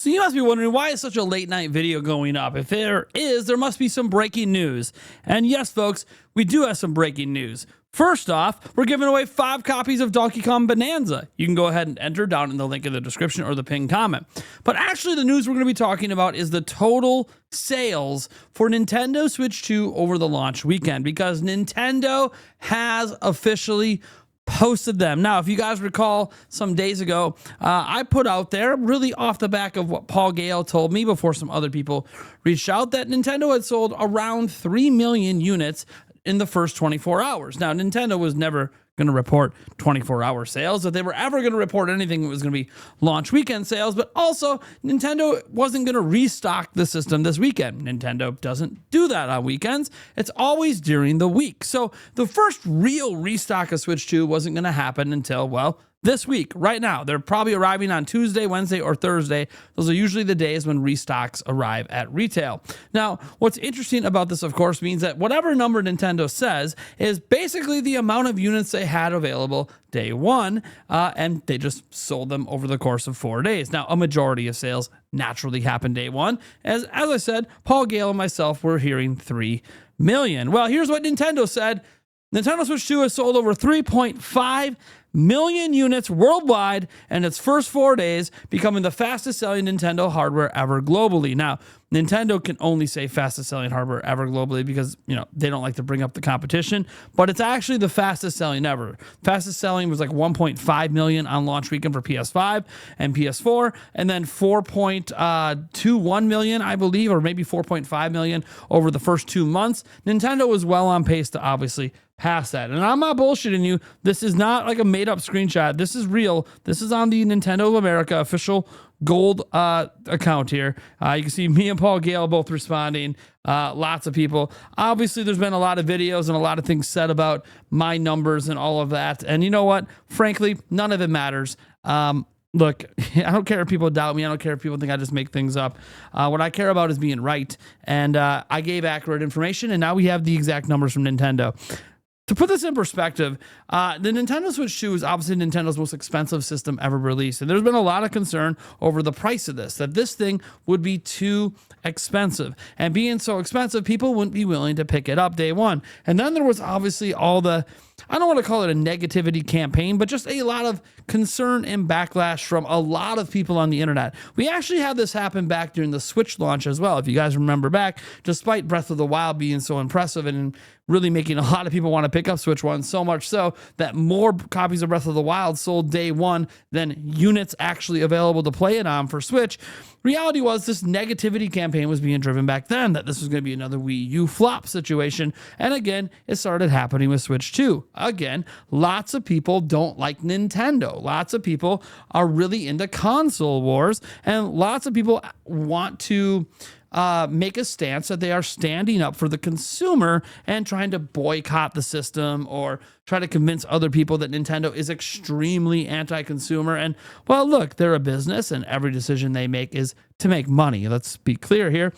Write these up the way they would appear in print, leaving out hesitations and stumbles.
So you must be wondering, why is such a late night video going up? If there is, there must be some breaking news. And yes, folks, we do have some breaking news. First off, we're giving away 5 copies of Donkey Kong Bonanza. You can go ahead and enter down in the link in the description or the pinned comment. But actually, the news we're going to be talking about is the total sales for Nintendo Switch 2 over the launch weekend, because Nintendo has officially posted them. Now, if you guys recall, some days ago, I put out there, really off the back of what Paul Gale told me before some other people reached out, that Nintendo had sold around 3 million units in the first 24 hours. Now, Nintendo was never going to report 24-hour sales. If they were ever going to report anything, it was going to be launch weekend sales. But also, Nintendo wasn't going to restock the system this weekend. Nintendo doesn't do that on weekends. It's always during the week. So the first real restock of Switch 2 wasn't going to happen until, well, this week, right now. They're probably arriving on Tuesday, Wednesday, or Thursday. Those are usually the days when restocks arrive at retail. Now, what's interesting about this, of course, means that whatever number Nintendo says is basically the amount of units they had available day one, and they just sold them over the course of 4 days. Now, a majority of sales naturally happen day one. As I said, Paul Gale and myself were hearing 3 million. Well, here's what Nintendo said. Nintendo Switch 2 has sold over 3.5 million units worldwide in its first 4 days, becoming the fastest selling Nintendo hardware ever globally. Now, Nintendo can only say fastest selling hardware ever globally because, they don't like to bring up the competition, but it's actually the fastest selling ever. Fastest selling was like 1.5 million on launch weekend for PS5 and PS4, and then 4.21 million, I believe, or maybe 4.5 million over the first 2 months. Nintendo was well on pace to obviously pass that. And I'm not bullshitting you. This is not like a made up screenshot. This is real. This is on the Nintendo of America official gold account here. You can see me and Paul Gale both responding. Lots of people. Obviously, there's been a lot of videos and a lot of things said about my numbers and all of that. And you know what? Frankly, none of it matters. Look, I don't care if people doubt me. I don't care if people think I just make things up. What I care about is being right. And I gave accurate information, and now we have the exact numbers from Nintendo. To put this in perspective, the Nintendo Switch 2 is obviously Nintendo's most expensive system ever released. And there's been a lot of concern over the price of this, that this thing would be too expensive. And being so expensive, people wouldn't be willing to pick it up day one. And then there was obviously all the, I don't want to call it a negativity campaign, but just a lot of concern and backlash from a lot of people on the internet. We actually had this happen back during the Switch launch as well. If you guys remember back, despite Breath of the Wild being so impressive and really making a lot of people want to pick up Switch 1, so much so that more copies of Breath of the Wild sold day one than units actually available to play it on for Switch. Reality was this negativity campaign was being driven back then, that this was going to be another Wii U flop situation. And again, it started happening with Switch 2. Again, lots of people don't like Nintendo. Lots of people are really into console wars, and lots of people want to make a stance that they are standing up for the consumer and trying to boycott the system or try to convince other people that Nintendo is extremely anti-consumer. And, well, look, they're a business and every decision they make is to make money. Let's be clear here.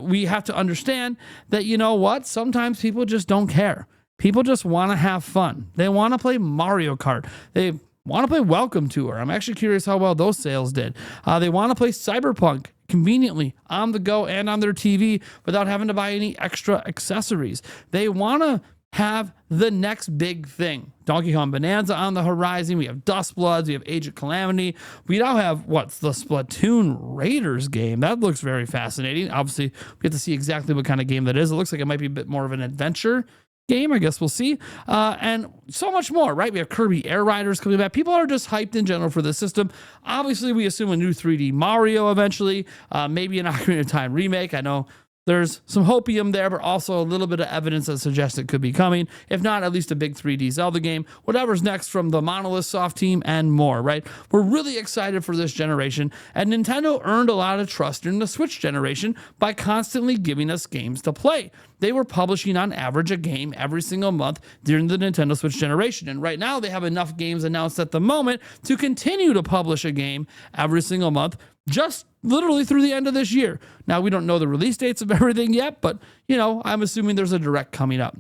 We have to understand that, you know what? Sometimes people just don't care. People just want to have fun. They want to play Mario Kart. They want to play Welcome Tour. I'm actually curious how well those sales did. They want to play Cyberpunk conveniently on the go and on their TV without having to buy any extra accessories. They want to have the next big thing. Donkey Kong Bonanza on the horizon. We have Dustbloods. We have Age of Calamity. We now have, the Splatoon Raiders game. That looks very fascinating. Obviously, we have to see exactly what kind of game that is. It looks like it might be a bit more of an adventure game. I guess we'll see. And so much more, right? We have Kirby Air Riders coming back. People are just hyped in general for this system. Obviously, we assume a new 3D Mario eventually, maybe an Ocarina of Time remake. I know there's some hopium there, but also a little bit of evidence that suggests it could be coming. If not, at least a big 3D Zelda game, whatever's next from the Monolith Soft team and more, right? We're really excited for this generation, and Nintendo earned a lot of trust during the Switch generation by constantly giving us games to play. They were publishing on average a game every single month during the Nintendo Switch generation. And right now they have enough games announced at the moment to continue to publish a game every single month, just literally through the end of this year. Now, we don't know the release dates of everything yet, but, I'm assuming there's a direct coming up.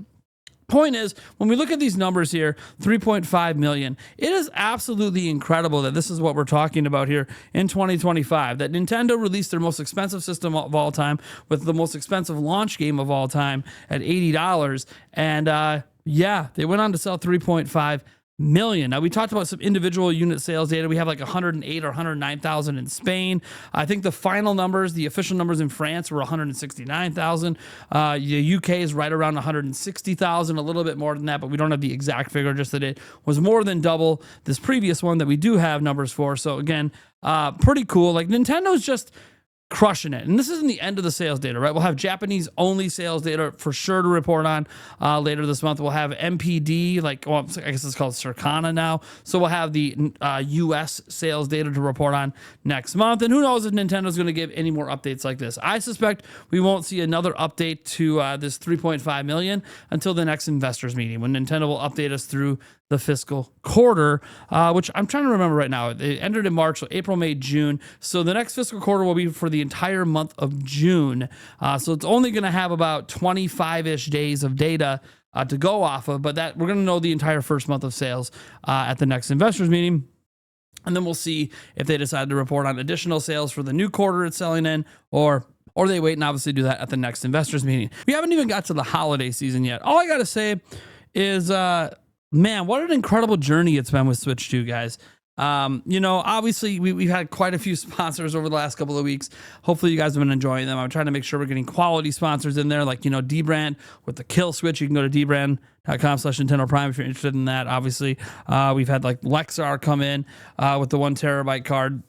Point is, when we look at these numbers here, 3.5 million, it is absolutely incredible that this is what we're talking about here in 2025, that Nintendo released their most expensive system of all time with the most expensive launch game of all time at $80. And yeah, they went on to sell 3.5 million. Now, we talked about some individual unit sales data. We have like 108 or 109,000 in Spain. I think the final numbers, the official numbers in France were 169,000. The UK is right around 160,000, a little bit more than that, but we don't have the exact figure, just that it was more than double this previous one that we do have numbers for. So again, pretty cool. Like, Nintendo's just crushing it. And this isn't the end of the sales data, right? We'll have Japanese only sales data for sure to report on later this month. We'll have MPD, I guess it's called Circana now. So we'll have the US sales data to report on next month. And who knows if Nintendo's going to give any more updates like this. I suspect we won't see another update to this 3.5 million until the next investors meeting, when Nintendo will update us through the fiscal quarter, which I'm trying to remember right now. It ended in March, so April, May, June. So the next fiscal quarter will be for the entire month of June. So it's only going to have about 25-ish days of data to go off of, but that we're going to know the entire first month of sales at the next investors meeting. And then we'll see if they decide to report on additional sales for the new quarter it's selling in, or they wait and obviously do that at the next investors meeting. We haven't even got to the holiday season yet. All I got to say is, man, what an incredible journey it's been with Switch 2, guys. Obviously we've had quite a few sponsors over the last couple of weeks. Hopefully you guys have been enjoying them. I'm trying to make sure we're getting quality sponsors in there, like, Dbrand with the Kill Switch. You can go to dbrand.com/Nintendo Prime if you're interested in that. Obviously, we've had like Lexar come in with the 1 terabyte card.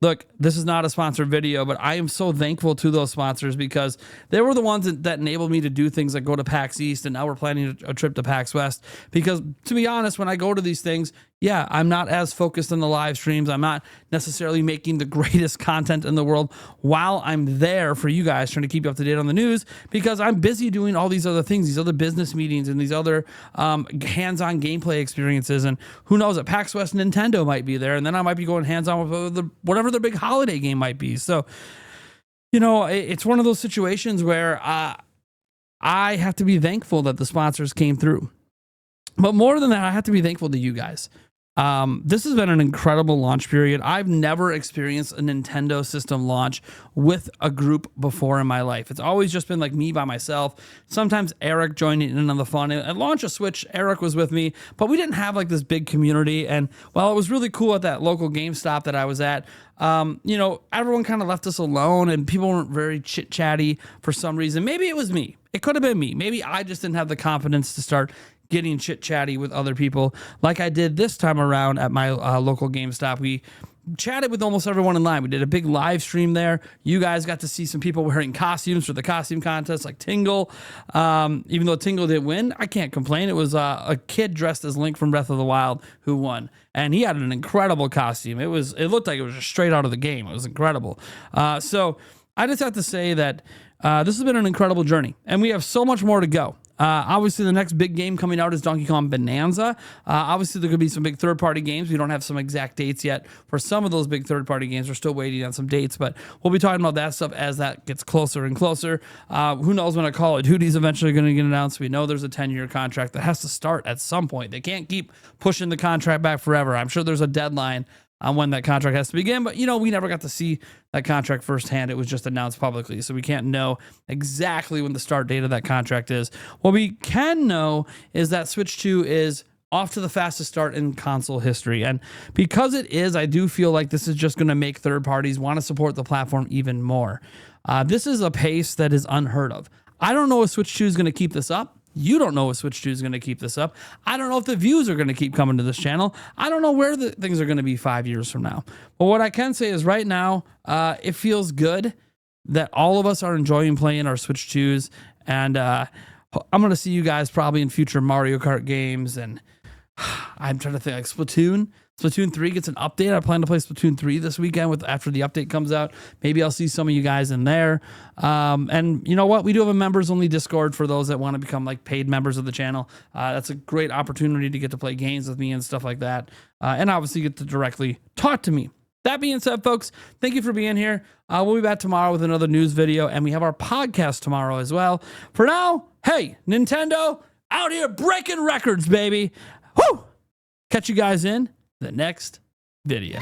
Look, this is not a sponsored video, but I am so thankful to those sponsors, because they were the ones that enabled me to do things like go to PAX East, and now we're planning a trip to PAX West. Because to be honest, when I go to these things, yeah, I'm not as focused on the live streams. I'm not necessarily making the greatest content in the world while I'm there for you guys, trying to keep you up to date on the news, because I'm busy doing all these other things, these other business meetings and these other hands-on gameplay experiences. And who knows, at PAX West, Nintendo might be there, and then I might be going hands-on with whatever the big holiday game might be. So, it's one of those situations where I have to be thankful that the sponsors came through. But more than that, I have to be thankful to you guys. This has been an incredible launch period. I've never experienced a Nintendo system launch with a group before in my life. It's always just been like me by myself. Sometimes Eric joining in on the fun. At launch of Switch, Eric was with me, but we didn't have like this big community. And while it was really cool at that local GameStop that I was at, everyone kind of left us alone, and people weren't very chit-chatty for some reason. Maybe it was me. It could have been me. Maybe I just didn't have the confidence to start getting chit-chatty with other people like I did this time around at my local GameStop. We chatted with almost everyone in line. We did a big live stream there. You guys got to see some people wearing costumes for the costume contest, like Tingle. Even though Tingle didn't win, I can't complain. It was a kid dressed as Link from Breath of the Wild who won, and he had an incredible costume. It looked like it was just straight out of the game. It was incredible. So I just have to say that this has been an incredible journey, and we have so much more to go. Obviously, the next big game coming out is Donkey Kong Bonanza. Obviously, there could be some big third-party games. We don't have some exact dates yet for some of those big third-party games. We're still waiting on some dates, but we'll be talking about that stuff as that gets closer and closer. Who knows when a Call of Duty is eventually going to get announced. We know there's a 10-year contract that has to start at some point. They can't keep pushing the contract back forever. I'm sure there's a deadline on when that contract has to begin, but we never got to see that contract firsthand. It was just announced publicly, so we can't know exactly when the start date of that contract is. What we can know is that Switch 2 is off to the fastest start in console history, and because it is, I do feel like this is just going to make third parties want to support the platform even more. This is a pace that is unheard of. I don't know if Switch 2 is going to keep this up. You don't know if Switch 2 is going to keep this up. I don't know if the views are going to keep coming to this channel. I don't know where the things are going to be 5 years from now. But what I can say is right now, it feels good that all of us are enjoying playing our Switch 2s. And I'm going to see you guys probably in future Mario Kart games. And I'm trying to think, like Splatoon. Splatoon 3 gets an update. I plan to play Splatoon 3 this weekend after the update comes out. Maybe I'll see some of you guys in there. And you know what? We do have a members-only Discord for those that want to become like paid members of the channel. That's a great opportunity to get to play games with me and stuff like that. And obviously get to directly talk to me. That being said, folks, thank you for being here. We'll be back tomorrow with another news video, and we have our podcast tomorrow as well. For now, hey, Nintendo out here breaking records, baby. Woo! Catch you guys in the next video.